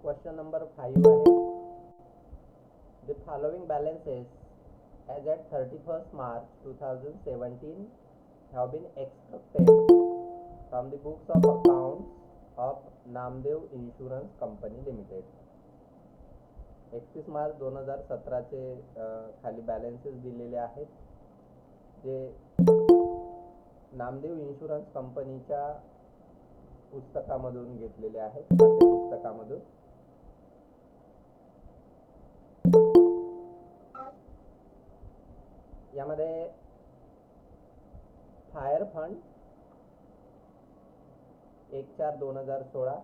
Question number 5 आहे. The following balances as at 31st March 2017 have been extracted from the books of accounts of Namdev Insurance Company Limited. 31 March 2017 चे खाली balances दिलेले आहेत, जे Namdev insurance कंपनीच्या पुस्तकामधून घेतलेले आहेत, खाते पुस्तकामधून. यामध्ये फायर फंड 1/4/2016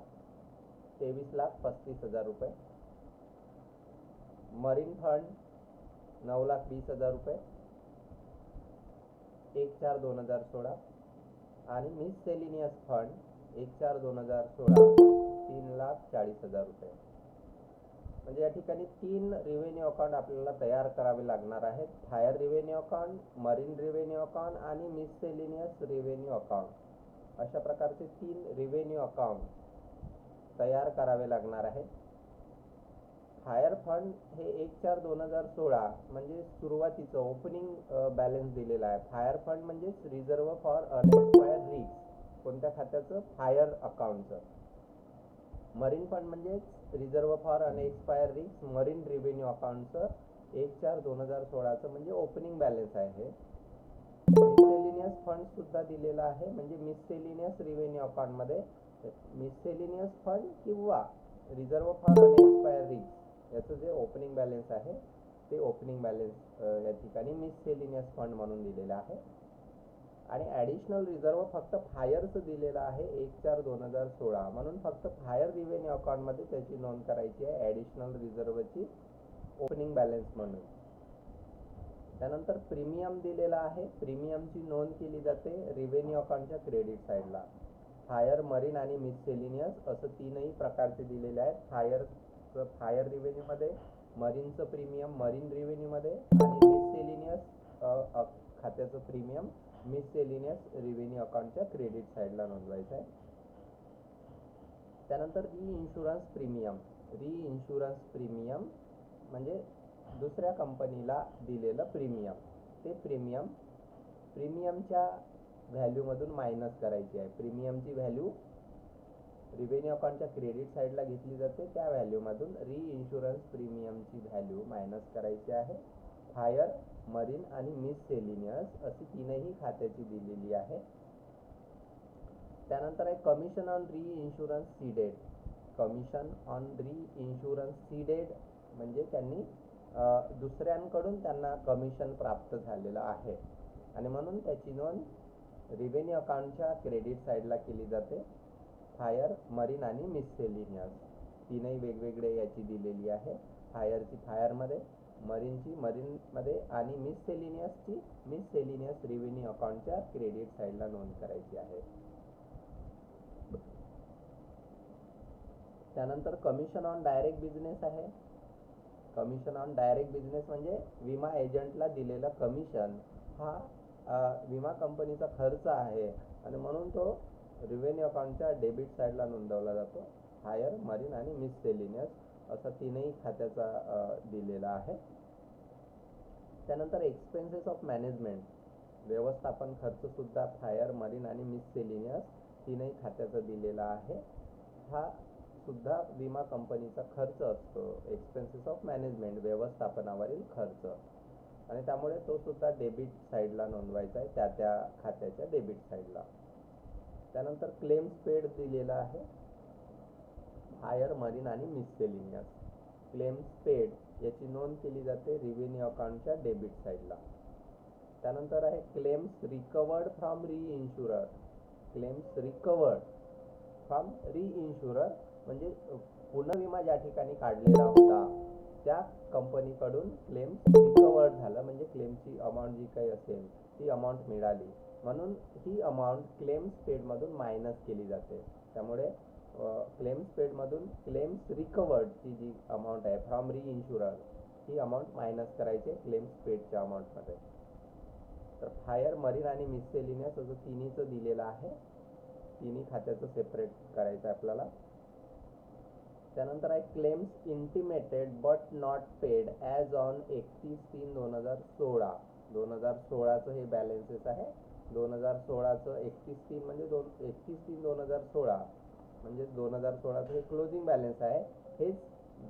23,35,000 रुपये, मरीन फंड 9,20,000 रुपये 1/4/2016 आणि मिससेलिनियस फंड 1/4/2016 3,40,000 रुपये. म्हणजे या ठिकाणी 3 रेव्हेन्यू अकाउंट आपल्याला तयार करावे लागणार आहेत. Fire revenue account, marine revenue account आणि मिससेलिनियस रेव्हेन्यू अकाउंट, अशा प्रकारचे 3 रेव्हेन्यू अकाउंट तयार करावे लागणार आहेत. फायर फंड हे 1/4/2016 म्हणजे सुरुवातीचं ओपनिंग बॅलन्स दिलेला आहे. फायर फंड म्हणजे रिझर्व्ह फॉर अनएक्सपायर्ड रिस्क, कोणत्या खात्याचं? फायर अकाउंटचं. मरीन फंड म्हणजे reserve for unexpired risk marine revenue अकाउंटचं 1/4/2016चं म्हणजे ओपनिंग बॅलन्स आहे. मिससेलिनियस फंड सुद्धा दिलेला आहे, म्हणजे मिससेलिनियस रेव्हेन्यू अकाउंटमध्ये मिससेलिनियस फंड किंवा रिझर्व्ह फॉर अनएक्सपायर्ड रिस्क याचं जे ओपनिंग बॅलन्स आहे ते ओपनिंग बॅलन्स या ठिकाणी मिससेलिनियस फंड म्हणून दिलेलं आहे. आणि ॲडिशनल रिझर्व्ह फक्त फायरचं दिलेलं आहे 1/4/2016, म्हणून फक्त फायर रेव्हेन्यू अकाउंटमध्ये त्याची नोंद करायची आहे, ॲडिशनल रिझर्व्हची ओपनिंग बॅलन्स म्हणून. त्यानंतर प्रीमियम दिलेला आहे. प्रीमियमची नोंद केली जाते रेव्हेन्यू अकाउंटच्या क्रेडिट साईडला. फायर, मरीन आणि मिससेलिनियस असं 3ही प्रकारचे दिलेले आहेत. फायर रेव्हेन्यूमध्ये, मरीनचं प्रीमियम मरीन रेव्हेन्यूमध्ये आणि मिससेलिनियस खात्याचं प्रीमियम मिससेलिनियस रेव्हेन्यू अकाउंटच्या क्रेडिट साईडला नोंदवायचं आहे. त्यानंतर रीइन्शुरन्स प्रीमियम. रीइन्शुरन्स प्रीमियम म्हणजे दुसऱ्या कंपनीला दिलेलं प्रीमियम. ते प्रीमियमच्या व्हॅल्यूमधून मायनस करायची आहे. प्रीमियमची व्हॅल्यू रेव्हेन्यू अकाउंटच्या क्रेडिट साईडला घेतली जाते, त्या व्हॅल्यूमधून रीइन्शुरन्स प्रीमियमची व्हॅल्यू मायनस करायची आहे. फायर, मरीन आणि मिससेलिनियस अशी 3ही खात्याची दिलेली आहे. त्यानंतर आहे commission on reinsurance ceded. Commission on reinsurance ceded म्हणजे त्यांनी दुसऱ्यांकडून त्यांना कमिशन प्राप्त झालेलं आहे आणि म्हणून त्याची नोंद रेव्हेन्यू अकाउंटच्या क्रेडिट साईडला केली जाते. फायर, मरीन आणि मिससेलिनियस 3ही वेगवेगळे याची दिलेली आहे. फायरची फायरमध्ये, मरीनची मरीनमध्ये आणि मिससेलिनियसची मिससेलिनियस रेव्हेन्यू अकाउंटच्या क्रेडिट साईडला नोंद करायची आहे. त्यानंतर कमिशन ऑन डायरेक्ट बिझनेस आहे. कमिशन ऑन डायरेक्ट बिझनेस म्हणजे विमा एजंटला दिलेलं कमिशन हा विमा कंपनीचा खर्च आहे आणि म्हणून तो रेव्हेन्यू अकाउंटच्या डेबिट साईडला नोंदवला जातो. फायर, मरीन आणि मिससेलिनियस असा 3ही खात्याचा दिलेला आहे. त्यानंतर एक्सपेन्सेस ऑफ मॅनेजमेंट, व्यवस्थापन खर्च सुद्धा फायर, मरीन आणि मिससेलिनियस 3ही खात्याचा दिलेला आहे. हा सुद्धा विमा कंपनीचा खर्च असतो. एक्सपेन्सेस ऑफ मॅनेजमेंट व्यवस्थापनावरील खर्च, आणि त्यामुळे तो सुद्धा डेबिट साईडला नोंदवायचा आहे, त्या खात्याच्या डेबिट साईडला. त्यानंतर क्लेम्स पेड दिलेला आहे. फायर, मरीन आणि मिससेलिनियस क्लेम्स पेड याची नोंद केली जाते रेव्हेन्यू अकाउंटच्या डेबिट साईडला. त्यानंतर आहे claims recovered from reinsurer. Claims recovered from reinsurer म्हणजे पुनर्विमा ज्या ठिकाणी काढलेला होता त्या कंपनीकडून क्लेम्स रिकवर्ड झालं, म्हणजे क्लेमची अमाऊंट जी काही असेल ती अमाऊंट मिळाली, म्हणून ही अमाऊंट क्लेम्स पेडमधून मायनस केली जाते. त्यामुळे क्लेम्स पेडमधून क्लेम्स रिकवर्डची जी अमाऊंट आहे फ्रॉम रीइन्शुरर ही अमाऊंट मायनस करायची क्लेम्स पेडच्या अमाऊंटमध्ये. तर फायर, मरीन आणि मिससेलिनियस असं 3हीचं दिलेलं आहे. 3ही खात्याचं सेपरेट करायचं आहे आपल्याला. त्यानंतर आहे claims intimated but not paid as on 31/3/2016. 2016चं हे बॅलेन्सेस आहे. 2016चं 31/3 म्हणजे 31/3/2016 म्हणजे 2016चं हे क्लोजिंग बॅलन्स आहे. हेच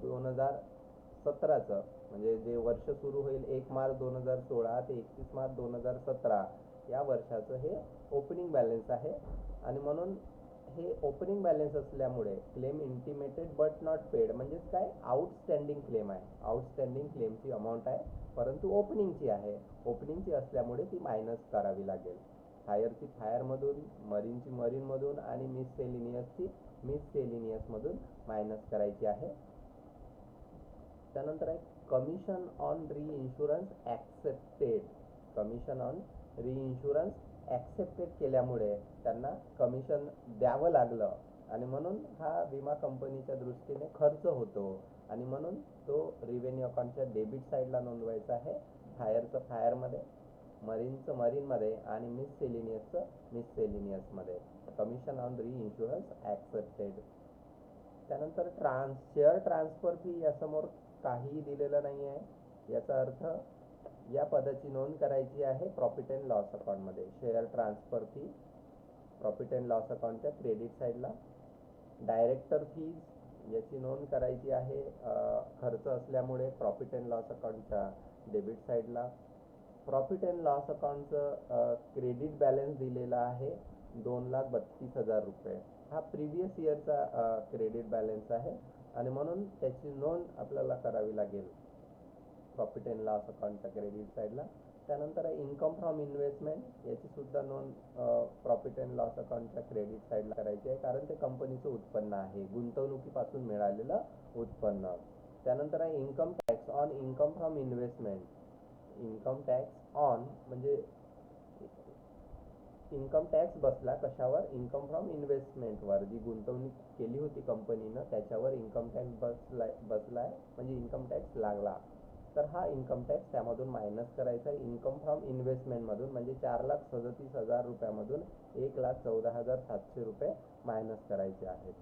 2017चं म्हणजे जे वर्ष सुरू होईल 1 मार्च 2016 ते 31 मार्च 2017 या वर्षाचं हे ओपनिंग बॅलन्स आहे. आणि म्हणून हे ओपनिंग बॅलन्स असल्यामुळे claim intimated but not paid म्हणजेच काय, आउटस्टँडिंग क्लेम आहे. आउटस्टँडिंग क्लेमची अमाऊंट आहे, परंतु ओपनिंगची आहे. ओपनिंगची असल्यामुळे ती मायनस करावी लागेल. फायरची फायरमधून, मरीनची मरीनमधून आणि मिससेलिनियसची मिससेलिनियसमधून मायनस करायची आहे. त्यानंतर आहे commission on reinsurance accepted. Commission on reinsurance accepted केल्यामुळे त्यांना कमिशन द्यावं लागलं आणि म्हणून हा विमा कंपनीच्या दृष्टीने खर्च होतो आणि म्हणून तो रिव्हेन्यू अकाउंटच्या डेबिट साईडला नोंदवायचा आहे. फायरचं फायरमध्ये, मरीनचं मरीनमध्ये आणि मिससेलिनियसचं मिससेलिनियसमध्ये. Commission on reinsurance accepted. त्यानंतर शेअर ट्रान्सफर फी यासमोर काहीही दिलेलं नाही आहे. याचा अर्थ या पदाची नोंद करायची आहे प्रॉफिट अँड लॉस अकाउंटमध्ये. Share transfer fee profit and loss अकाउंटच्या क्रेडिट साईडला. डायरेक्टर फीज याची नोंद करायची आहे खर्च असल्यामुळे प्रॉफिट अँड लॉस अकाउंटच्या डेबिट साईडला. प्रॉफिट अँड लॉस अकाउंटचं क्रेडिट बॅलन्स दिलेला आहे 2,32,000 रुपये. हा प्रिव्हियस इयरचा क्रेडिट बॅलन्स आहे आणि म्हणून त्याची नोंद आपल्याला करावी लागेल प्रॉफिट अँड लॉस अकाउंटच्या क्रेडिट साईडला. त्यानंतर इन्कम फ्रॉम इन्व्हेस्टमेंट याची सुद्धा नोंद प्रॉफिट अँड लॉस अकाउंटच्या क्रेडिट साईडला करायची आहे, कारण ते कंपनीचं उत्पन्न आहे, गुंतवणुकीपासून मिळालेलं उत्पन्न. त्यानंतर आहे income tax on income from investment. Income tax on म्हणजे इन्कम टॅक्स बसला कशावर, इन्कम फ्रॉम इन्व्हेस्टमेंटवर. जी गुंतवणूक केली होती कंपनीनं त्याच्यावर इन्कम टॅक्स बसलाय म्हणजे इन्कम टॅक्स लागला. तर हा इन्कम टॅक्स त्यामधून मायनस करायचा आहे इन्कम फ्रॉम इन्व्हेस्टमेंटमधून. म्हणजे 4,37,000 रुपयामधून 1,14,700 रुपये मायनस करायचे आहेत.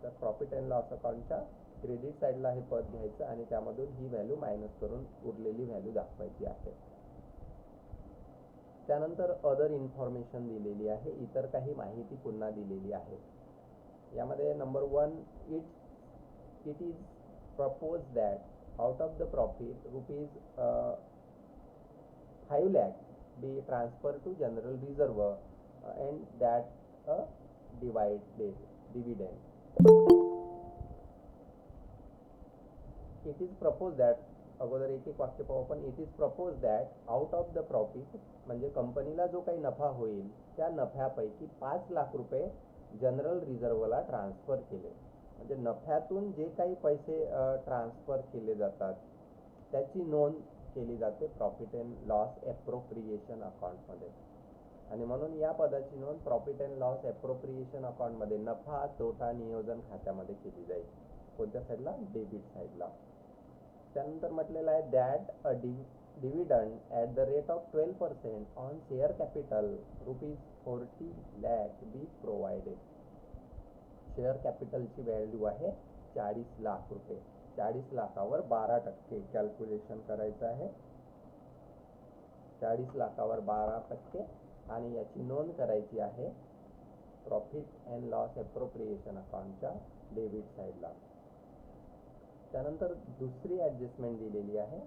तर प्रॉफिट अँड लॉस अकाउंटच्या क्रेडिट साईडला हे पद घ्यायचं आणि त्यामधून ही व्हॅल्यू मायनस करून उरलेली व्हॅल्यू दाखवायची आहे. त्यानंतर अदर इन्फॉर्मेशन दिलेली आहे, इतर काही माहिती पुन्हा दिलेली आहे. यामध्ये number 1, it is propose that out of the profit ₹5 lakh be transferred to general reserve and that a dividend. It is propose that, अगोदर एक एक वाक्य पाहू आपण. It is propose that out of the profit म्हणजे कंपनीला जो काही नफा होईल त्या नफ्यापैकी 5 लाख रुपये जनरल रिझर्व्हला ट्रान्सफर केले. म्हणजे नफ्यातून जे काही पैसे ट्रान्सफर केले जातात त्याची नोंद केली जाते प्रॉफिट अँड लॉस ॲप्रोप्रिएशन अकाउंटमध्ये. आणि म्हणून या पदाची नोंद प्रॉफिट अँड लॉस ॲप्रोप्रिएशन अकाउंटमध्ये नफा तोटा नियोजन खात्यामध्ये केली जाईल. कोणत्या साईडला, डेबिट साईडला. त्यानंतर म्हटलेलं आहे that a dividend at the rate of 12% on share capital ₹40 lakh be provided. Share कॅपिटलची व्हॅल्यू आहे 40 लाख रुपये. 40 लाखावर 12% कॅल्क्युलेशन करायचं आहे. 40 लाखावर 12% आणि याची नोंद करायची आहे प्रॉफिट अँड लॉस ॲप्रोप्रिएशन अकाउंटच्या डेबिट साईडला. त्यानंतर दुसरी ॲडजस्टमेंट दिलेली आहे.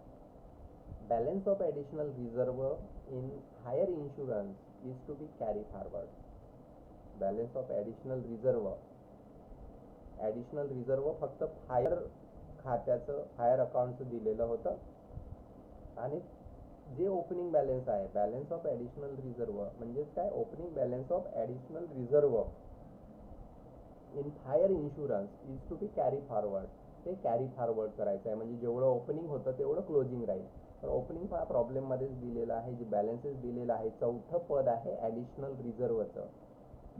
Balance of additional reserve in fire insurance is to be carry forward. Balance of additional reserve फक्त फायर खात्याचं, फायर अकाउंटचं दिलेलं होतं. आणि जे ओपनिंग बॅलन्स आहे, बॅलन्स ऑफ ॲडिशनल रिझर्व म्हणजेच काय, opening balance of additional reserve in fire insurance is to be carry forward. ते कॅरी फॉरवर्ड करायचं आहे. म्हणजे जेवढं ओपनिंग होतं तेवढं क्लोजिंग राहील. तर ओपनिंग हा प्रॉब्लेममध्येच दिलेला आहे, जे बॅलन्सेस दिलेला आहे. चौथं पद आहे ॲडिशनल रिझर्वचं,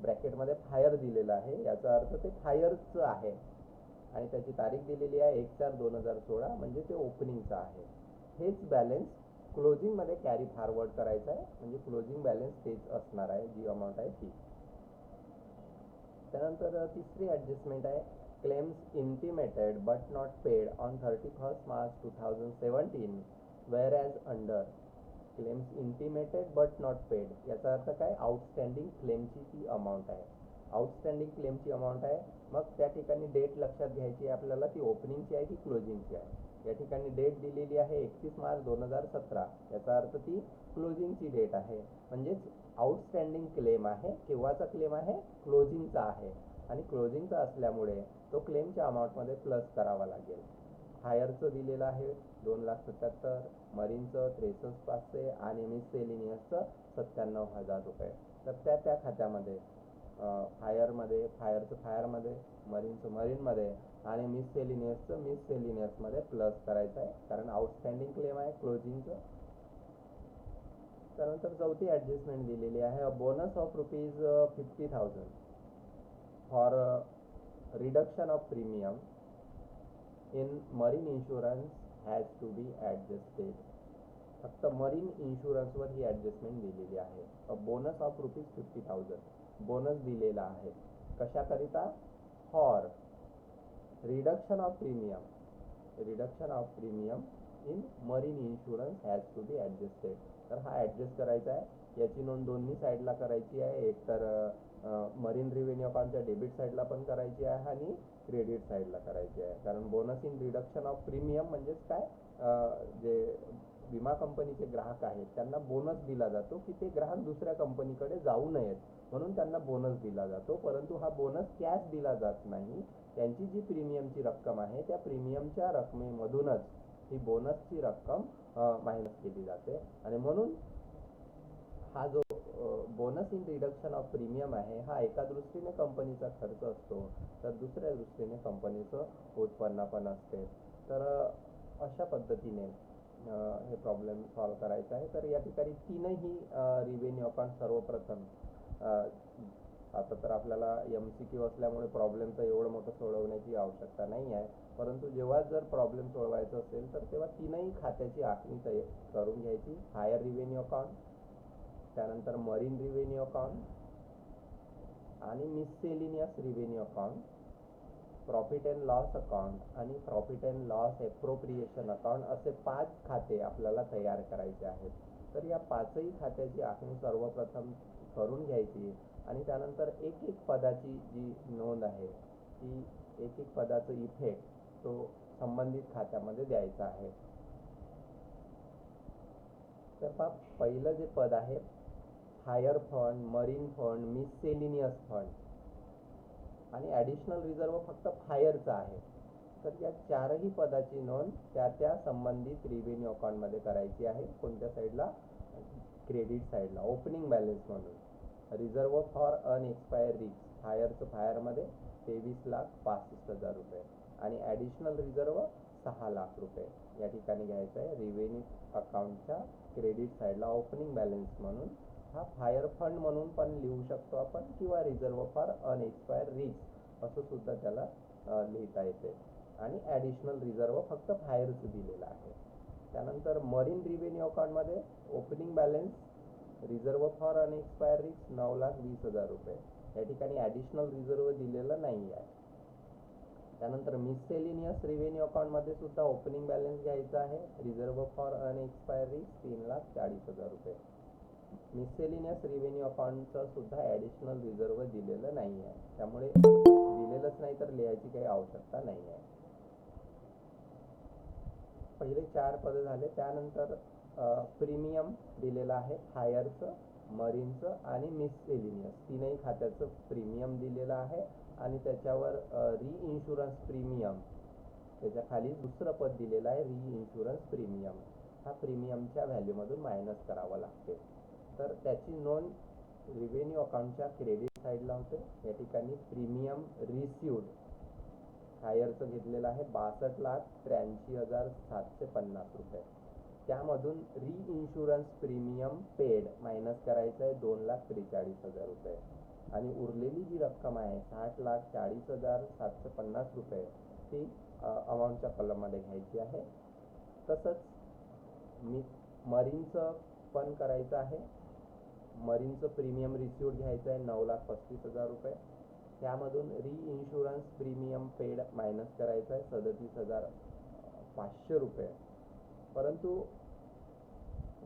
ब्रॅकेटमध्ये फायर दिलेलं आहे. याचा अर्थ ते फायरचं आहे आणि त्याची तारीख दिलेली आहे 1/4/2016 म्हणजे ते ओपनिंगचं आहे. हेच बॅलन्स क्लोजिंगमध्ये कॅरी फॉरवर्ड करायचं आहे. म्हणजे क्लोजिंग बॅलन्स तेच असणार आहे, जी अमाऊंट आहे ती. त्यानंतर तिसरी ॲडजस्टमेंट आहे claims intimated but not paid on 31st March 2017, whereas under claims intimated but not paid याचा अर्थ काय, आउटस्टँडिंग क्लेमची ती अमाऊंट आहे, आउटस्टँडिंग क्लेमची अमाऊंट आहे. मग त्या ठिकाणी डेट लक्षात घ्यायची आहे आपल्याला, ती ओपनिंगची आहे की क्लोजिंगची आहे. या ठिकाणी डेट दिलेली आहे 31 मार्च 2017, याचा अर्थ ती क्लोजिंगची डेट आहे. म्हणजेच आउटस्टँडिंग क्लेम आहे, केव्हाचा क्लेम आहे, क्लोजिंगचा आहे. आणि क्लोजिंगचा असल्यामुळे तो क्लेमच्या अमाऊंटमध्ये प्लस करावा लागेल. हायरचं दिलेलं आहे 2,77,000, मरीनचं 63,500 आणि मिससेलिनियसचं 97,000 रुपये. तर त्या खात्यामध्ये फायरमध्ये, फायरचं फायरमध्ये, मरीनचं मरीनमध्ये आणि मिससेलिनियसचं मिससेलिनियसमध्ये प्लस करायचं आहे, कारण आउटस्टँडिंग क्लेम आहे क्लोजिंगचं. त्यानंतर चौथी ॲडजस्टमेंट दिलेली आहे, a bonus of ₹50,000 for reduction of premium in marine insurance has to be adjusted. फक्त मरीन इन्शुरन्सवर ही ॲडजस्टमेंट दिलेली आहे. अ बोनस ऑफ ₹50,000 बोनस दिलेला आहे कशाकरिता, for reduction of premium, reduction of premium in marine insurance has to be adjusted. तर हा ॲडजस्ट करायचा आहे. याची नोंद दोन्ही साईडला करायची आहे, एक तर मरीन रिव्हेन्यू अकाउंटच्या डेबिट साईडला पण करायची आहे आणि क्रेडिट साईडला करायची आहे. कारण bonus in reduction of premium म्हणजेच काय, जे विमा कंपनीचे ग्राहक आहेत त्यांना बोनस दिला जातो की ते ग्राहक दुसऱ्या कंपनीकडे जाऊ नयेत, म्हणून त्यांना बोनस दिला जातो. परंतु हा बोनस कॅश दिला जात नाही, त्यांची जी प्रीमियमची रक्कम आहे त्या प्रीमियमच्या रकमेमधूनच ही बोनसची रक्कम मायनस केली जाते. आणि म्हणून हा जो bonus in reduction of premium आहे हा एका दृष्टीने कंपनीचा खर्च असतो, तर दुसऱ्या दृष्टीने कंपनीचं उत्पन्न पण असते. तर अशा पद्धतीने हे प्रॉब्लेम सॉल्व करायचा आहे. तर या ठिकाणी तीनही रिव्हेन्यू अकाउंट सर्वप्रथम, आता तर आपल्याला MCQ असल्यामुळे प्रॉब्लेमचं एवढं मोठं सोडवण्याची आवश्यकता नाही आहे, परंतु जेव्हा जर प्रॉब्लेम सोडवायचं असेल तर तेव्हा तीनही खात्याची आखणी करून घ्यायची. हायर रिव्हेन्यू अकाउंट, त्यानंतर मरीन रिव्हेन्यू अकाउंट आणि miscellaneous revenue account, profit and loss account आणि profit and loss appropriation account, असे 5 खाते आपल्याला तयार करायचे आहेत. तर या 5ही खात्याची आखणी सर्वप्रथम करून घ्यायची आणि त्यानंतर एक एक पदाची जी नोंद आहे ती एक एक पदाचं इफेक्ट तो संबंधित खात्यामध्ये द्यायचा आहे. तर पहिलं जे पद आहे fire fund, marine fund, miscellaneous fund आणि ॲडिशनल रिझर्व फक्त फायरचा आहे. तर या चारही पदाची नोंद त्या संबंधित रिव्हेन्यू अकाउंटमध्ये करायची आहे. कोणत्या साईडला, क्रेडिट साईडला, ओपनिंग बॅलन्स म्हणून. रिझर्व फॉर अनएक्सपायर रिस्क फायरचं फायरमध्ये 23,65,000 रुपये आणि ॲडिशनल रिझर्व 6 लाख रुपये या ठिकाणी घ्यायचं आहे रिव्हेन्यू अकाउंटच्या क्रेडिट साईडला ओपनिंग बॅलन्स म्हणून. हा फायर फंड म्हणून पण लिहू शकतो आपण किंवा रिझर्व फॉर अनएक्सपायर रिस्क असं सुद्धा त्याला लिहिता येते. आणि ॲडिशनल रिझर्व फक्त फायरचं दिलेलं आहे. त्यानंतर मरीन रिव्हेन्यू अकाउंटमध्ये opening balance reserve for unexpired risk 9,20,000 रुपये, या ठिकाणी ॲडिशनल रिझर्व दिलेलं नाही आहे. त्यानंतर मिससेलिनियस रिव्हेन्यू अकाउंटमध्ये सुद्धा ओपनिंग बॅलन्स घ्यायचा आहे, रिझर्व फॉर अनएक्सपायर रिस्क 3,40,000 रुपये. मिससेलिनियस रिव्हेन्यू अकाउंटचं सुद्धा ॲडिशनल रिझर्व दिलेलं नाही आहे, त्यामुळे दिलेलंच नाही तर लिहायची काही आवश्यकता नाही आहे. पहिले 4 पद झाले. त्यानंतर प्रीमियम दिलेलं आहे फायरचं, मरीनचं आणि मिससेलिनियस तीनही खात्याचं प्रीमियम दिलेलं आहे आणि त्याच्यावर री-इन्शुरन्स प्रीमियम, त्याच्या खाली दुसरं पद दिलेलं आहे री-इन्शुरन्स प्रीमियम. हा प्रीमियमच्या व्हॅल्यूमधून मायनस करावा लागते. तर त्याची नोंद रिव्हेन्यू अकाउंटच्या क्रेडिट साईडला होते. या ठिकाणी प्रीमियम रिसिव्ड हायरचं घेतलेलं आहे 62,83,750 रुपये. त्यामधून री-इन्शुरन्स प्रीमियम पेड मायनस करायचं आहे 2,43,000 रुपये आणि उरलेली जी रक्कम आहे 60,40,750 रुपये ती अमाऊंटच्या कॉलममध्ये घ्यायची आहे. तसंच मरीनचं पण करायचं आहे. मरीनचं प्रीमियम रिसिव्ड घ्यायचं आहे 9,35,000 रुपये. त्यामधून इन्शुरन्स प्रीमियम पेड मायनस करायचं आहे 37,500 रुपये. परंतु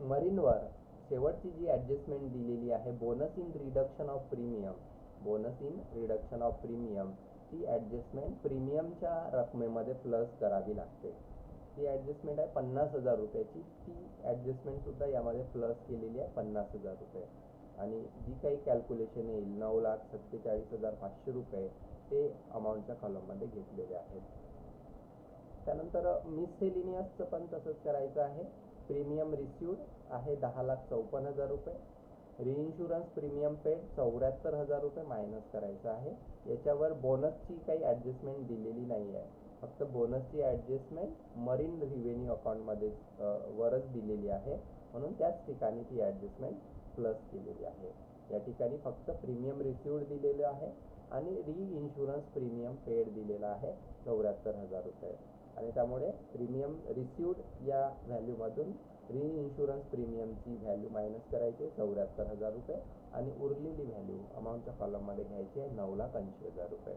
मरीनवर शेवटची जी ॲडजस्टमेंट दिलेली आहे bonus in reduction of premium, ती ॲडजस्टमेंट प्रीमियमच्या रकमेमध्ये प्लस करावी लागते. ती ॲडजस्टमेंट आहे 50,000 रुपयाची. ती ॲडजस्टमेंटसुद्धा यामध्ये प्लस केलेली आहे 50,000 रुपये. आणि जी काही कॅल्क्युलेशन येईल 9,47,500 रुपये ते अमाऊंटच्या कॉलममध्ये घेतलेले आहेत. त्यानंतर मिससेलिनियसचं पण तसंच करायचं आहे. प्रीमियम रिसिव्ड आहे 10,54,000 रुपये. रिइन्शुरन्स प्रीमियम पेड 74,000 रुपये मायनस करायचं आहे. याच्यावर बोनसची काही ॲडजस्टमेंट दिलेली नाही आहे. फक्त बोनसची ॲडजस्टमेंट मरीन रिव्हेन्यू अकाउंटमध्ये वरच दिलेली आहे, म्हणून त्याच ठिकाणी ती ॲडजस्टमेंट प्लस केलेली आहे. या ठिकाणी फक्त प्रीमियम रिसिव्ड दिलेलं आहे आणि इन्शुरन्स प्रीमियम पेड दिलेला आहे 74,000 रुपये. आणि त्यामुळे प्रीमियम रिसिव्ड या व्हॅल्यूमधून इन्शुरन्स प्रीमियमची व्हॅल्यू मायनस करायची 74,000 रुपये आणि उरलेली व्हॅल्यू अमाऊंटच्या कॉलममध्ये घ्यायची आहे 9,80,000 रुपये.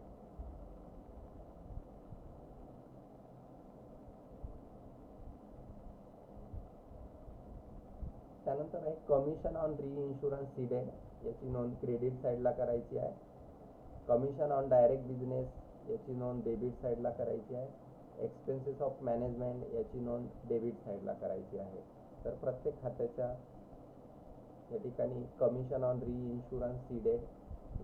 त्यानंतर आहे कमिशन ऑन इन्शुरन्स सीडेड. याची नोंद क्रेडिट साईडला करायची आहे. कमिशन ऑन डायरेक्ट बिझनेस याची नोंद डेबिट साईडला करायची आहे. एक्सपेन्सेस ऑफ मॅनेजमेंट याची नोंद डेबिट साईडला करायची आहे. तर प्रत्येक खात्याच्या या ठिकाणी commission on insurance ceded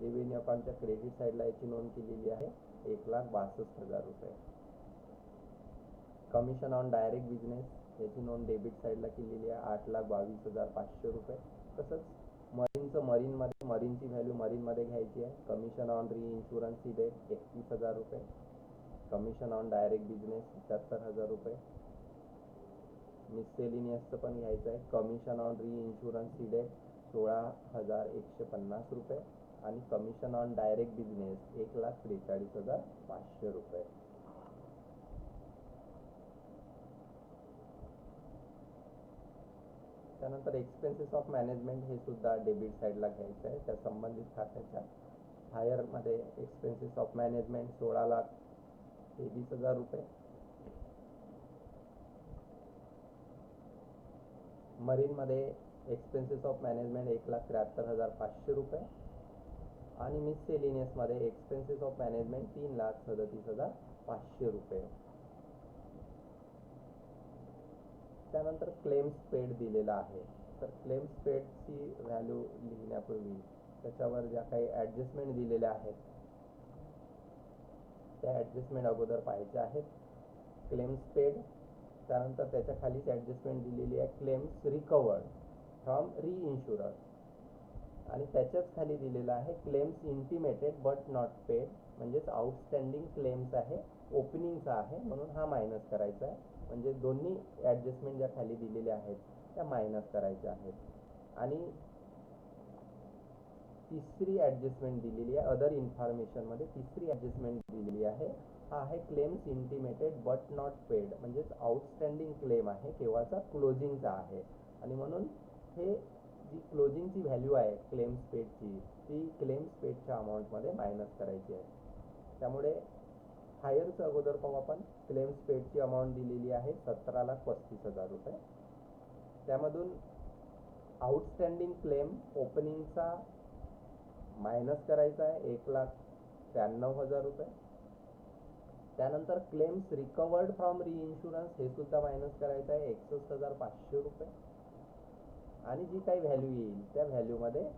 revenue अकाउंटच्या क्रेडिट साईडला याची नोंद केलेली आहे 1,62,000 रुपये. कमिशन ऑन डायरेक्ट बिझनेस याची नोंद डेबिट साईडला केलेली आहे 8,22,500 रुपये. तसंच मरीनची व्हॅल्यू मरीनमध्ये घ्यायची आहे. कमिशन ऑन इन्शुरन्स सीडेड 31,000 रुपये. कमिशन ऑन डायरेक्ट बिझनेस 75,000 रुपये. मिससेलिनियसचं पण घ्यायचं आहे. कमिशन ऑन इन्शुरन्स सीडेड 16,150 रुपये आणि कमिशन ऑन डायरेक्ट बिझनेस 1,43,500 रुपये. त्यानंतर एक्सपेन्सेस ऑफ मॅनेजमेंट हे सुद्धा डेबिट साईडला घ्यायचं आहे. त्या संबंधित खात्याच्या हायरमध्ये एक्सपेन्सेस ऑफ मॅनेजमेंट 16,23,000 रुपये. मरीनमध्ये एक्सपेन्सेस ऑफ मॅनेजमेंट 1,73,500 रुपये आणि मिससेलिनियसमध्ये एक्सपेन्सेस ऑफ मॅनेजमेंट 3,37,500 रुपये. त्यानंतर क्लेम्स पेड दिलेला आहे. तर क्लेम्स पेडची व्हॅल्यू लिहिण्यापूर्वी त्याच्यावर ज्या काही ॲडजस्टमेंट दिलेल्या आहेत त्या ॲडजस्टमेंट अगोदर पाहायच्या आहेत. क्लेम्स पेड, त्यानंतर त्याच्या खालीच ॲडजस्टमेंट दिलेली आहे क्लेम्स रिकवर्ड फ्रॉम इन्शुरर आणि त्याच्याच खाली दिलेलं आहे claims intimated but not paid, म्हणजेच आउटस्टँडिंग क्लेम्स आहे, ओपनिंगचा आहे म्हणून हा मायनस करायचा आहे. म्हणजे दोन्ही ॲडजस्टमेंट ज्या खाली दिलेल्या आहेत त्या मायनस करायच्या आहेत. आणि तिसरी ॲडजस्टमेंट दिलेली आहे अदर इन्फॉर्मेशनमध्ये तिसरी ॲडजस्टमेंट दिलेली आहे. हा आहे claims intimated but not paid, म्हणजेच आउटस्टँडिंग क्लेम आहे, केव्हाचा क्लोजिंगचा आहे आणि म्हणून हे जी क्लोजिंगची व्हॅल्यू आहे क्लेम्स पेडची ती क्लेम्स पेडच्या अमाऊंटमध्ये मायनस करायची आहे. त्यामुळे हायरचं अगोदर पाहू आपण. क्लेम्स पेडची अमाऊंट दिलेली आहे 17,35,000 रुपये. त्यामधून आउटस्टँडिंग क्लेम ओपनिंगचा मायनस करायचा आहे 1,93,000 रुपये. त्यानंतर क्लेम्स रिकवर्ड फ्रॉम इन्शुरन्स हे सुद्धा मायनस करायचं आहे 61,500 रुपये. आणि जी काही व्हॅल्यू येईल त्या व्हॅल्यूमध्ये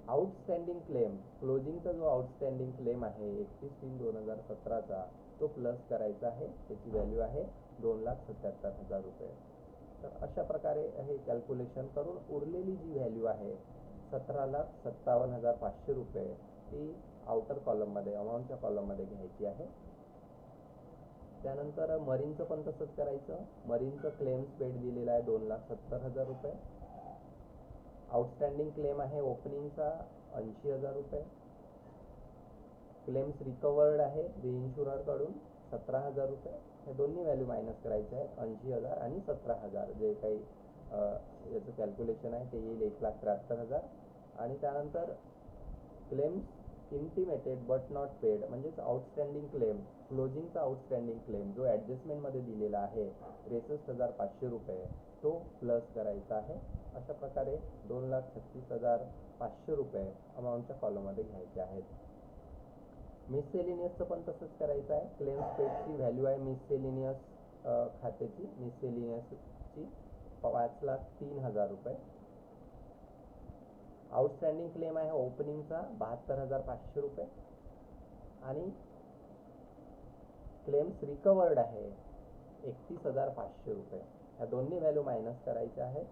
आउटस्टँडिंग क्लेम क्लोजिंगचा जो आउटस्टँडिंग क्लेम आहे 31/3/2017चा तो प्लस करायचा आहे. त्याची व्हॅल्यू आहे 2,77,000 रुपये. तर अशा प्रकारे हे कॅल्क्युलेशन करून उरलेली जी व्हॅल्यू आहे 17,57,500 रुपये ती आउटर कॉलममध्ये अमाऊंटच्या कॉलममध्ये घ्यायची आहे. त्यानंतर मरीनचं पण तसंच करायचं. मरीनचं क्लेम्स पेड दिलेला आहे 2,70,000 रुपये. आउटस्टँडिंग क्लेम आहे ओपनिंगचा 80,000 रुपये. क्लेम्स रिकवर्ड आहे इन्शुररकडून 17,000 रुपये. हे दोन्ही व्हॅल्यू मायनस करायचे आहेत 80,000 आणि 17,000. जे काही याचं कॅल्क्युलेशन आहे ते येईल 1,73,000. आणि त्यानंतर claims intimated but not paid म्हणजेच आउटस्टँडिंग क्लेम, क्लोजिंगचा आउटस्टँडिंग क्लेम जो ॲडजस्टमेंटमध्ये दिलेला आहे 63,500 रुपये तो प्लस करायचा आहे. अशा प्रकारे 2,36,500 रुपये अमाऊंटच्या कॉलममध्ये घ्यायचे आहेत. मिससेलिनियसचं पण तसंच करायचं आहे. क्लेम्स पेडची व्हॅल्यू आहे मिससेलिनियस खात्याची, मिससेलिनियसची 5,03,000 रुपये. आउटस्टँडिंग क्लेम आहे ओपनिंगचा 72,500 रुपये आणि क्लेम्स रिकवर्ड आहे 31,500 रुपये. ह्या दोन्ही व्हॅल्यू मायनस करायच्या आहेत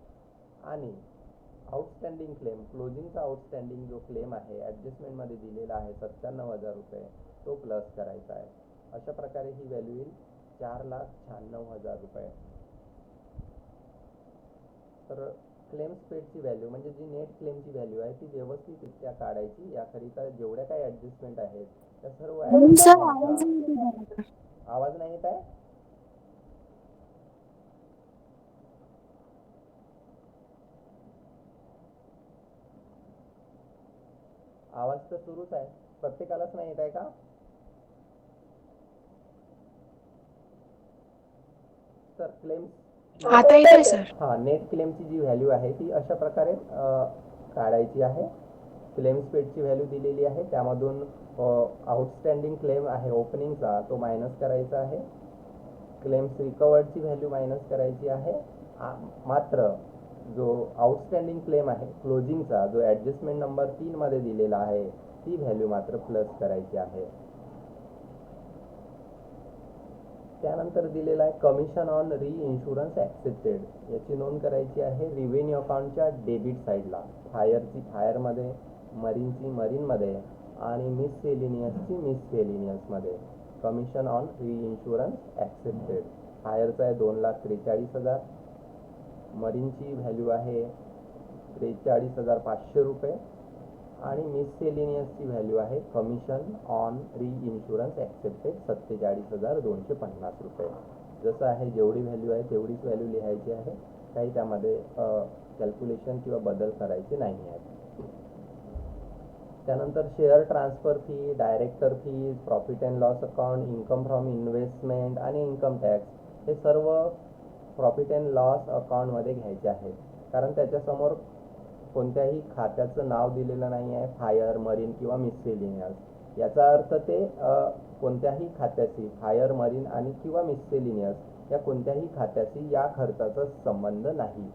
आणि आउटस्टँडिंग क्लेम, क्लोजिंगचा आउटस्टँडिंग जो क्लेम आहे ॲडजस्टमेंटमध्ये दिलेला आहे 97,000 रुपये तो प्लस करायचा आहे. अशा प्रकारे ही व्हॅल्यू येईल 4,96,000 रुपये. तर क्लेम्स पेडची व्हॅल्यू म्हणजे जी नेट क्लेमची व्हॅल्यू आहे ती व्यवस्थितरित्या काढायची. याकरिता जेवढ्या काही ॲडजस्टमेंट आहेत त्या सर्व आवाज नाही येत आहे. आवाज तर सुरूच आहे, प्रत्येकालाच नाही येत आहे का? तर क्लेम्स आता येतोय सर. हां, नेट क्लेमची जी व्हॅल्यू आहे ती अशा प्रकारे काढायची आहे. क्लेम्स पेडची व्हॅल्यू दिलेली आहे, त्यामधून आउटस्टँडिंग क्लेम आहे ओपनिंगचा तो मायनस करायचा आहे. क्लेम्स रिकवर्डची व्हॅल्यू मायनस करायची आहे. मात्र जो आउटस्टँडिंग क्लेम आहे क्लोजिंगचा जो ॲडजस्टमेंट नंबर 3 मध्ये दिलेला आहे ती व्हॅल्यू मात्र प्लस करायची आहे. त्यानंतर दिलेला आहे commission on reinsurance accepted, याची नोंद करायची आहे रिव्हेन्यू अकाउंटच्या डेबिट साईडला. फायरमध्ये, मरीनची मरीनमध्ये आणि मिससेलिनियसची मिससेलिनियसमध्ये. Commission on reinsurance accepted फायरचा आहे 2,43,000, मरीनची व्हॅल्यू आहे 43,500 रुपये आणि मिससेलिनियसची व्हॅल्यू आहे commission on reinsurance accepted 47,250 रुपये. जसं आहे जेवढी व्हॅल्यू आहे तेवढीच व्हॅल्यू लिहायची आहे, काही त्यामध्ये कॅल्क्युलेशन किंवा बदल करायचे नाही आहेत. त्यानंतर share transfer fee, director fees, profit and loss account, income from investment आणि इन्कम टॅक्स हे सर्व प्रॉफिट अँड लॉस अकाउंटमध्ये घ्यायचे आहेत. कारण त्याच्यासमोर कोणत्याही खात्याचं नाव दिलेलं नाही आहे, फायर, मरीन किंवा मिससेलिनियस. याचा अर्थ ते कोणत्याही खात्याशी, फायर, मरीन आणि किंवा मिससेलिनियस या कोणत्याही खात्याशी या खर्चाचा संबंध नाही.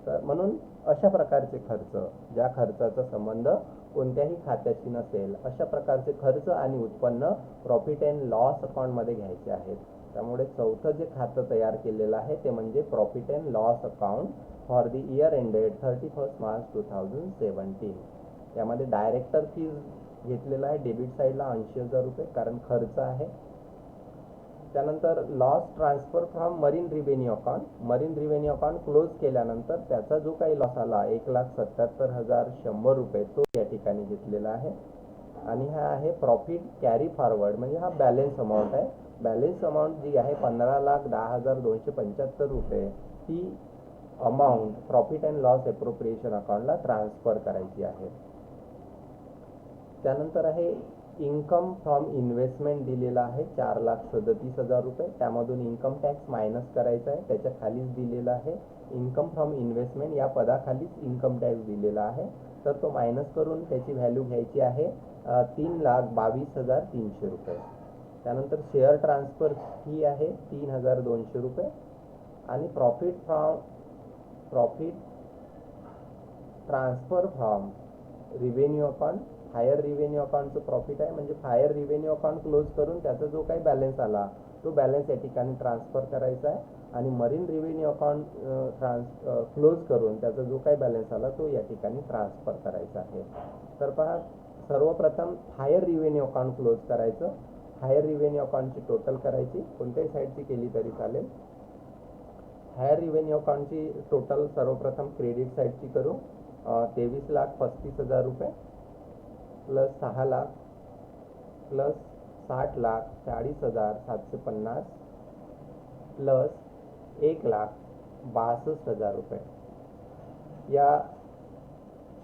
तर म्हणून अशा प्रकारचे खर्च, ज्या खर्चाचा संबंध कोणत्याही खात्याशी नसेल अशा प्रकारचे खर्च आणि उत्पन्न प्रॉफिट अँड लॉस अकाउंटमध्ये घ्यायचे आहेत. त्यामुळे चौथं जे खातं तयार केलेलं आहे ते म्हणजे profit and loss account for the year ended 31 March 2017. यामध्ये डायरेक्टर फीज घेतलेला आहे डेबिट साईडला 80,000 रुपये, कारण खर्च आहे. त्यानंतर loss transfer from marine revenue account, marine revenue account close केल्यानंतर त्याचा जो काही लॉस आला 1,77,100 रुपये तो या ठिकाणी घेतलेला आहे. आणि हा आहे प्रॉफिट कॅरी फॉरवर्ड, म्हणजे हा बॅलेन्स अमाऊंट आहे. बॅलेन्स अमाऊंट जी आहे 15,10,275 रुपये ती amount profit and loss appropriation अकाउंटला ट्रान्सफर करायची आहे. त्यानंतर आहे इन्कम फ्रॉम इन्व्हेस्टमेंट दिलेला आहे 4,37,000 रुपये, त्यामधून इन्कम टॅक्स मायनस करायचा आहे. त्याच्या खालीच दिलेला आहे इन्कम फ्रॉम इन्व्हेस्टमेंट, या पदाखालीच इन्कम टॅक्स दिलेला आहे. तर तो मायनस करून त्याची व्हॅल्यू घ्यायची आहे 3,22,300 रुपये. त्यानंतर शेअर ट्रान्सफर फी आहे 3,200 रुपये आणि profit transfer from revenue account, fire revenue अकाउंटचं प्रॉफिट आहे, म्हणजे फायर रिव्हेन्यू अकाउंट क्लोज करून त्याचा जो काही बॅलन्स आला तो बॅलन्स या ठिकाणी ट्रान्सफर करायचा आहे. आणि मरीन रिव्हेन्यू अकाउंट क्लोज करून त्याचा जो काही बॅलन्स आला तो या ठिकाणी ट्रान्सफर करायचा आहे. तर पहा, सर्वप्रथम हायर रिव्हेन्यू अकाउंट क्लोज करायचं. हायर रिव्हेन्यू अकाउंटची टोटल करायची, कोणत्याही साईडची केली तरी चालेल. हायर रिव्हेन्यू अकाउंटची टोटल सर्वप्रथम क्रेडिट साईडची करू. 23,35,000 रुपये प्लस 6 लाख प्लस 60,40,750 प्लस 1,62,000 रुपये. या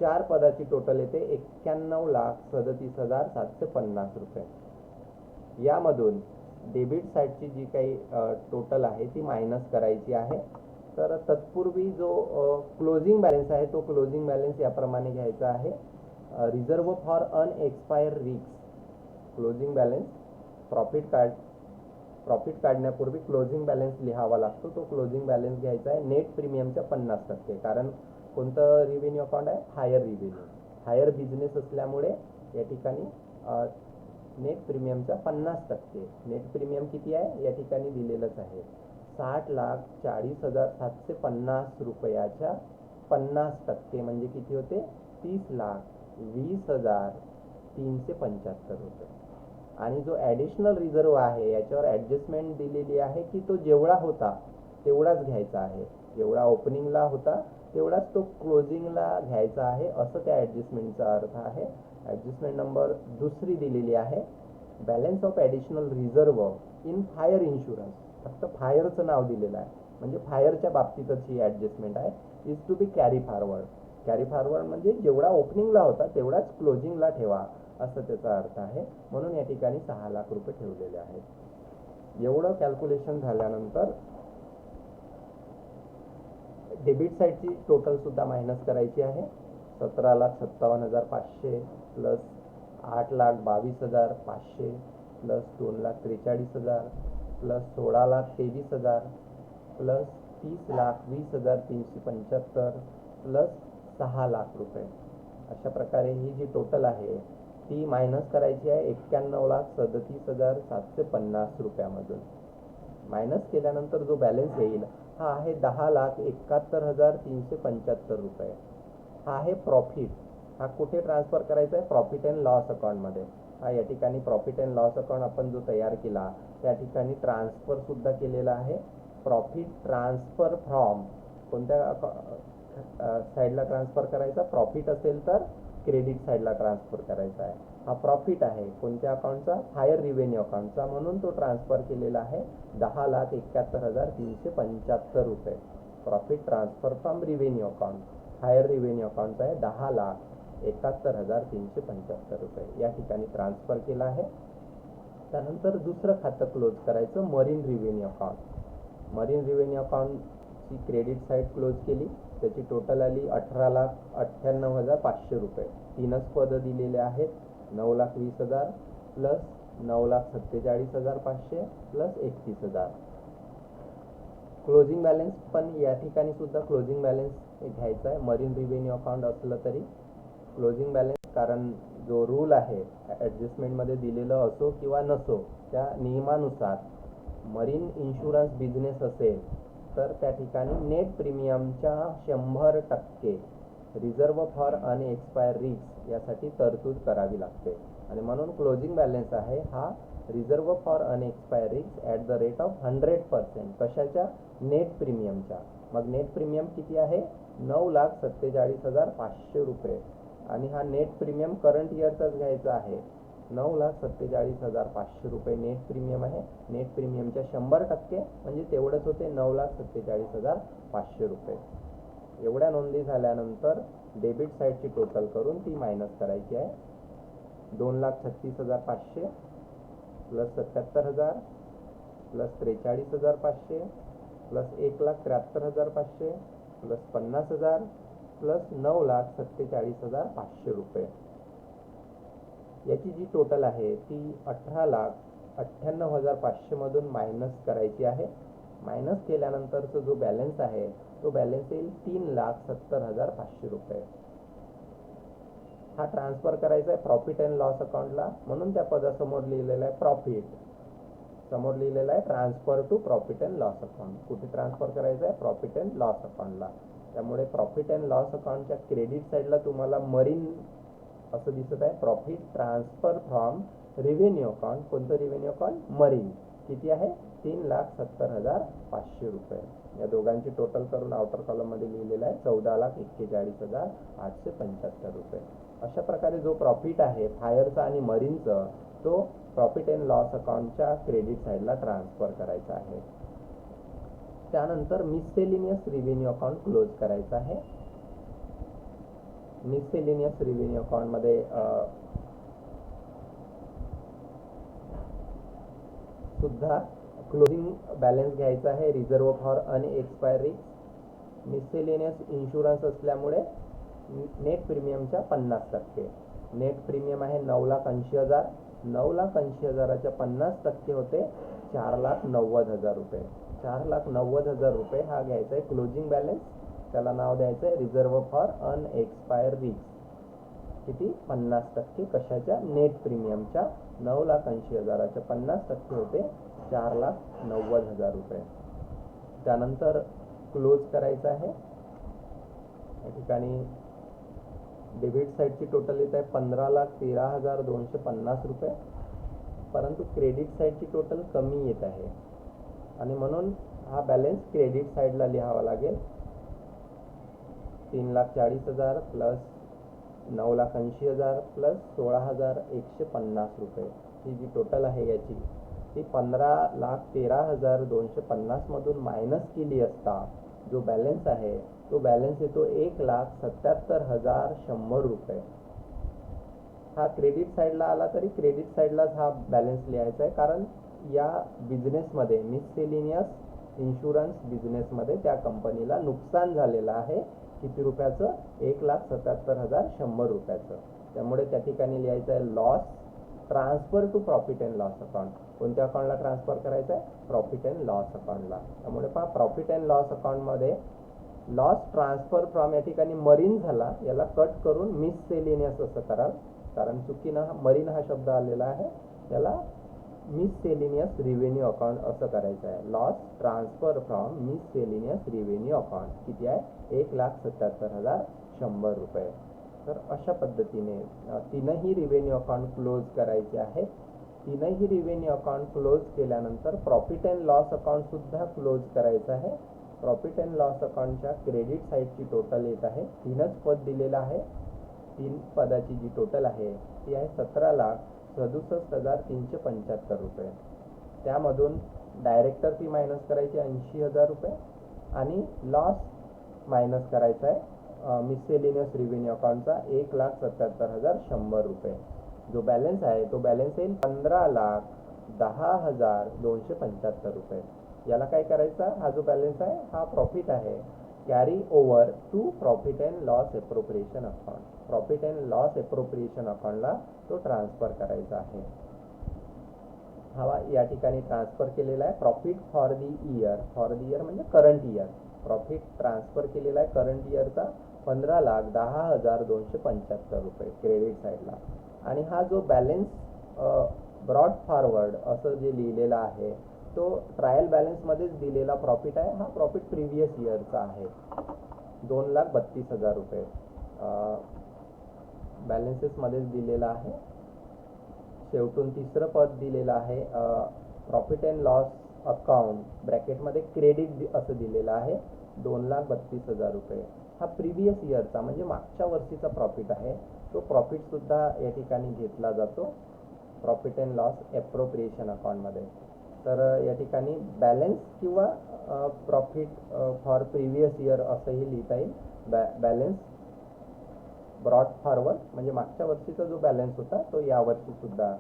4 पदाची टोटल येते 91,37,750 रुपये. यामधून डेबिट साईडची जी काही टोटल आहे ती मायनस करायची आहे. तर तत्पूर्वी जो क्लोजिंग बॅलन्स आहे तो क्लोजिंग बॅलन्स याप्रमाणे घ्यायचा आहे. Reserve for unexpired risk closing balance profit काढण्यापूर्वी क्लोजिंग बॅलन्स लिहावा लागतो. तो क्लोजिंग बॅलन्स घ्यायचा आहे नेट प्रीमियमच्या 50%. कारण कोणतं रिव्हेन्यू अकाउंट आहे? हायर रिव्हेन्यू, हायर बिझनेस असल्यामुळे या ठिकाणी नेट प्रीमियमच्या 50%. नेट प्रीमियम किती आहे? या ठिकाणी दिलेलंच आहे 60,40,750 रुपयाच्या 50% म्हणजे किती होते? 30,20,375 रुपये. आणि जो ॲडिशनल रिझर्व आहे याच्यावर ॲडजस्टमेंट दिलेली आहे की तो जेवढा होता तेवढाच घ्यायचा आहे. जेवढा ओपनिंगला होता तेवढाच तो क्लोजिंगला घ्यायचा आहे, असं त्या ॲडजस्टमेंटचा अर्थ आहे. ॲडजस्टमेंट नंबर दुसरी दिलेली आहे. Balance of additional reserve in fire insurance. फक्त फायरचं नाव दिलेलं आहे, म्हणजे फायरच्या बाबतीतच ही ॲडजस्टमेंट आहे. Is to be carry forward. Carry forward म्हणजे जेवढा ओपनिंगला होता तेवढाच क्लोजिंगला ठेवा, असं त्याचा अर्थ आहे. म्हणून या ठिकाणी 6 लाख रुपये ठेवलेले आहेत. एवढं कॅल्क्युलेशन झाल्यानंतर डेबिट साईडची टोटल सुद्धा मायनस करायची आहे. 17,57,500 plus 8,22,500 plus 2,43,000 plus 16,23,000 plus 30,20,375 plus 6 lakh रुपये. अशा प्रकारे ही जी टोटल आहे ती मायनस करायची आहे 91,37,750 रुपयामधून. मायनस केल्यानंतर जो बॅलन्स येईल हा आहे 10,71,375 रुपये. हा आहे प्रॉफिट. हा कुठे ट्रान्सफर करायचा आहे? प्रॉफिट अँड लॉस अकाउंटमध्ये. हा या ठिकाणी प्रॉफिट अँड लॉस अकाउंट आपण जो तयार केला त्या ठिकाणी ट्रान्सफर सुद्धा केलेला आहे. प्रॉफिट ट्रान्सफर फ्रॉम कोणत्या साईडला ट्रान्सफर करायचा? प्रॉफिट असेल तर क्रेडिट साईडला ट्रान्सफर करायचा आहे. हा प्रॉफिट आहे कोणत्या अकाउंटचा? हायर रिव्हेन्यू अकाउंटचा, म्हणून तो ट्रान्सफर केलेला आहे 10,71,375 रुपये. Profit transfer from revenue account, fire revenue अकाउंटचा आहे 10,71,375 रुपये. या ठिकाणी ट्रान्सफर केला आहे. त्यानंतर दुसरं खातं क्लोज करायचं marine revenue account. Marine revenue अकाउंटची क्रेडिट साईड क्लोज केली. त्याची टोटल आली 18,98,500 रुपये. 3च पदं दिलेले आहेत 9,20,000 प्लस 9,47,500 प्लस 31,000. क्लोजिंग बॅलन्स पण या ठिकाणी सुद्धा क्लोजिंग बॅलन्स घ्यायचा आहे. मरीन रिव्हेन्यू अकाउंट असलं तरी क्लोजिंग बॅलन्स, कारण जो रूल आहे ॲडजस्टमेंटमध्ये दिलेलं असो किंवा नसो, त्या नियमानुसार मरीन इन्शुरन्स बिझनेस असेल तर त्या ठिकाणी net प्रीमियमच्या 100% reserve for unexpired risk यासाठी तरतूद करावी लागते. आणि म्हणून क्लोजिंग बॅलन्स आहे हा reserve for unexpired risk at the rate of 100%. कशाच्या? नेट प्रीमियमच्या. मग नेट प्रीमियम किती आहे? 9,47,500 रुपये. आणि हा नेट प्रीमियम करंट इयरचाच घ्यायचा आहे. 9,47,500 रुपये नेट प्रीमियम आहे. नेट प्रीमियमच्या 100% म्हणजे तेवढंच होते 9,47,500 रुपये. एवढ्या नोंदी झाल्यानंतर डेबिट साईडची टोटल करून ती मायनस करायची आहे. 2,36,500 plus 77,000 plus 43,500 plus 1,73,500 plus 50,000 plus 9,47,500 रुपये. याची जी टोटल आहे ती 18,98,500 मधून मायनस करायची आहे. मायनस केल्यानंतरचा जो बॅलन्स आहे तो बॅलन्स येईल 3,70,500 रुपये. हा ट्रान्सफर करायचा आहे प्रॉफिट अँड लॉस अकाउंटला, म्हणून त्या पदासमोर लिहिलेलं आहे प्रॉफिट, समोर लिहिलेलं आहे transfer to profit and loss account. कुठे ट्रान्सफर करायचं आहे? प्रॉफिट अँड लॉस अकाउंटला. त्यामुळे प्रॉफिट अँड लॉस अकाउंटच्या क्रेडिट साईडला तुम्हाला मरीन असं दिसत आहे. Profit transfer from revenue account. कोणतं रिव्हेन्यू अकाउंट? मरीन. किती आहे? 3,70,500 रुपये. या दोघांची टोटल करून आउटर कॉलममध्ये लिहिलेलं आहे 14,41,875 रुपये. अशा प्रकारे जो प्रॉफिट आहे फायरचा आणि मरीनचं तो प्रॉफिट अँड लॉस अकाउंटच्या क्रेडिट साईडला ट्रान्सफर करायचा आहे. त्यानंतर मिससेलिनियस रिव्हेन्यू अकाउंट क्लोज करायचं आहे. मिससेलेनियस रिव्हेन्यू अकाउंटमध्ये सुद्धा क्लोजिंग बॅलन्स घ्यायचा आहे, रिझर्व फॉर अनएक्सपायरी. मिससेलेनियस इन्शुरन्स असल्यामुळे नेट प्रीमियमच्या 50%. नेट प्रीमियम आहे 9,80,000. 9,80,000च्या 50% होते 4,90,000 रुपये. 4,90,000 रुपये हा घ्यायचा आहे क्लोजिंग बॅलन्स. त्याला नाव द्यायचं आहे रिझर्व फॉर अनएक्सपायर रिस्क. किती? 50%. कशाच्या? नेट प्रीमियमच्या. 9,80,000च्या 50% होते 4,90,000 रुपये. त्यानंतर क्लोज करायचं आहे. या ठिकाणी डेबिट साईडची टोटल येत आहे 15,13,250 रुपये, परंतु क्रेडिट साईडची टोटल कमी येत आहे आणि म्हणून हा बॅलन्स क्रेडिट साईडला लिहावा लागेल. 3,40,000 प्लस 9,80,000 प्लस 16,150 रुपये ही जी टोटल आहे याची ती 15,13,250 मधून मायनस केली असता जो बॅलन्स आहे तो बॅलन्स येतो 1,77,100 रुपये. हा क्रेडिट साईडला आला तरी क्रेडिट साईडलाच हा बॅलन्स लिहायचा आहे, कारण या बिझनेसमध्ये मिससेलेनियस इन्शुरन्स बिझनेसमध्ये त्या कंपनीला नुकसान झालेलं आहे. किती रुपयाचं? 1,77,100 रुपयाचं. त्यामुळे त्या ठिकाणी लिहायचं आहे loss transfer to profit and loss account. कोणत्या अकाउंटला ट्रान्सफर करायचं आहे? प्रॉफिट अँड लॉस अकाउंटला. त्यामुळे पहा प्रॉफिट अँड लॉस अकाउंटमध्ये लॉस ट्रान्सफर फ्रॉम या ठिकाणी मरीन झाला, याला कट करून मिससेलेनियस असं कराल, कारण चुकीनं मरीन हा शब्द आलेला आहे. त्याला मिससेलेनियस रिव्हेन्यू अकाउंट असं करायचं आहे. Loss transfer from miscellaneous revenue account किती आहे? 1,77,100 रुपये. तर अशा पद्धतीने तीनही रिव्हेन्यू अकाउंट क्लोज करायचे आहेत. तीनही रिव्हेन्यू अकाउंट क्लोज केल्यानंतर प्रॉफिट अँड लॉस अकाउंट सुद्धा क्लोज करायचं आहे. प्रॉफिट अँड लॉस अकाउंटच्या क्रेडिट साईडची टोटल येत आहे, 3च पद दिलेलं आहे. 3 पदाची जी टोटल आहे ती आहे 17,67,375 रुपये. त्यामधून डायरेक्टर फी मायनस करायची 80,000 रुपये आणि लॉस मायनस करायचा आहे मिससेलेनियस रिव्हेन्यू अकाउंटचा 1,77,100 रुपये. जो बॅलन्स आहे तो बॅलन्स येईल 15,10,275 रुपये. याला काय करायचा? हा जो बॅलन्स आहे हा प्रॉफिट आहे, carry over to profit and loss appropriation account. Profit and loss appropriation अकाउंटला तो ट्रान्सफर करायचा आहे. हा या ठिकाणी ट्रान्सफर केलेला आहे profit for the year. For the year म्हणजे करंट इयर. प्रॉफिट ट्रान्सफर केलेला आहे करंट इयरचा 15,10,275 रुपये क्रेडिट साईडला. आणि हा जो बॅलन्स ब्रॉड फॉरवर्ड असं जे लिहिलेलं आहे तो ट्रायल बॅलन्समध्येच दिलेला प्रॉफिट आहे. हा प्रॉफिट प्रिव्हियस इयरचा आहे 2,32,000 रुपये. बॅलन्सेसमध्येच दिलेला आहे. शेवटून तिसरं पद दिलेलं आहे प्रॉफिट अँड लॉस अकाउंट ब्रॅकेटमध्ये क्रेडिट असं दिलेलं आहे 2,32,000 रुपये. हा प्रिव्हियस इयरचा म्हणजे मागच्या वर्षीचा प्रॉफिट आहे. तो प्रॉफिट सुद्धा या ठिकाणी घेतला जातो प्रॉफिट अँड लॉस एप्रोप्रिएशन अकाउंटमध्ये. तर या ठिकाणी बॅलन्स किंवा प्रॉफिट फॉर प्रिव्हियस इयर असंही लिहिता येईल. बॅलन्स ब्रॉड फॉरवर्ड म्हणजे मागच्या वर्षीचा जो बॅलन्स होता तो या वर्षी सुद्धा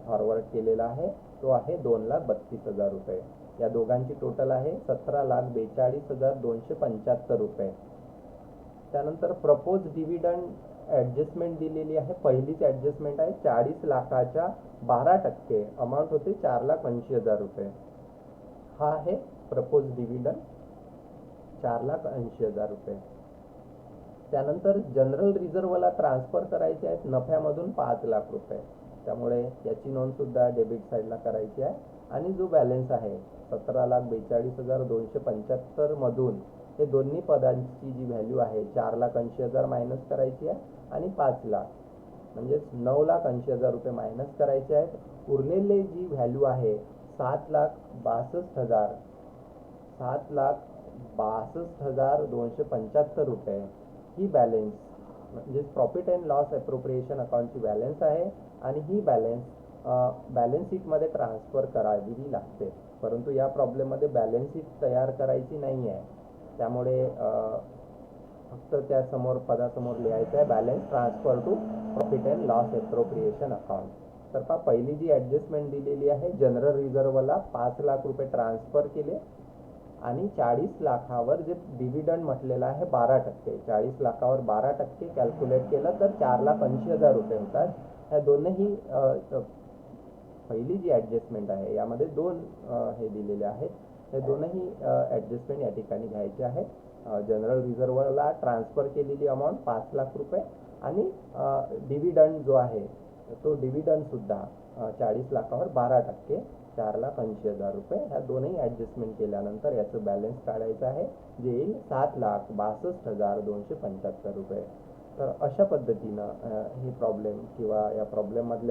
फॉरवर्ड केलेला आहे. तो आहे 2,32,000 रुपये. या दोघांची टोटल आहे 17,42,275 रुपये. त्यानंतर प्रपोज डिव्हिडंड ॲडजस्टमेंट दिलेली आहे. पहिलीच ॲडजस्टमेंट आहे 40 लाखाच्या 12% अमाऊंट होते 4,80,000 रुपये. हा आहे प्रपोज डिव्हिडंड 4,80,000 रुपये. त्यानंतर जनरल रिझर्वला ट्रान्सफर करायचे आहेत नफ्यामधून 5 लाख रुपये. त्यामुळे याची नोंद सुद्धा डेबिट साईडला करायची आहे. आणि जो बॅलन्स आहे 17,42,275 मधून हे दोन्ही पदांची जी व्हॅल्यू आहे 4,80,000 मायनस करायची आहे आणि 5 लाख म्हणजेच 9,80,000 रुपये मायनस करायचे आहेत. उरलेली जी व्हॅल्यू आहे 7,62,275 रुपये ही बॅलन्स म्हणजे प्रॉफिट अँड लॉस एप्रोप्रिएशन अकाउंटची बॅलन्स आहे आणि ही बॅलन्स शीटमध्ये ट्रान्सफर करावी लागते. परंतु या प्रॉब्लेममध्ये बॅलन्स शीट तयार करायची नाही आहे. त्यामुळे फक्त त्या समोर पदासमोर लिहायचं आहे balance transfer to profit and loss appropriation account. तर पहा पहिली जी ॲडजस्टमेंट दिलेली आहे, जनरल रिझर्व्हला 5 लाख रुपये ट्रान्सफर केले आणि 40 लाखावर जे डिव्हिडंड म्हटलेलं आहे 12%, 40 लाखावर 12% कॅल्क्युलेट केलं तर 4,80,000 रुपये होतात. ह्या दोनही पहिली जी ॲडजस्टमेंट आहे यामध्ये दोन हे दिलेले आहेत. हे दोनही ॲडजस्टमेंट या ठिकाणी घ्यायचे आहे. जनरल रिझर्व्हला ट्रान्सफर केलेली अमाऊंट 5 लाख रुपये आणि डिव्हिडंड जो आहे तो डिव्हिडंडसुद्धा 40 लाखावर 12%, 4,80,000 रुपये. ह्या दोनही ॲडजस्टमेंट केल्यानंतर याचं बॅलन्स काढायचं आहे, जे येईल 7,62,275 रुपये. तर अशा पद्धतीनं ही प्रॉब्लेम किंवा या प्रॉब्लेममधल्या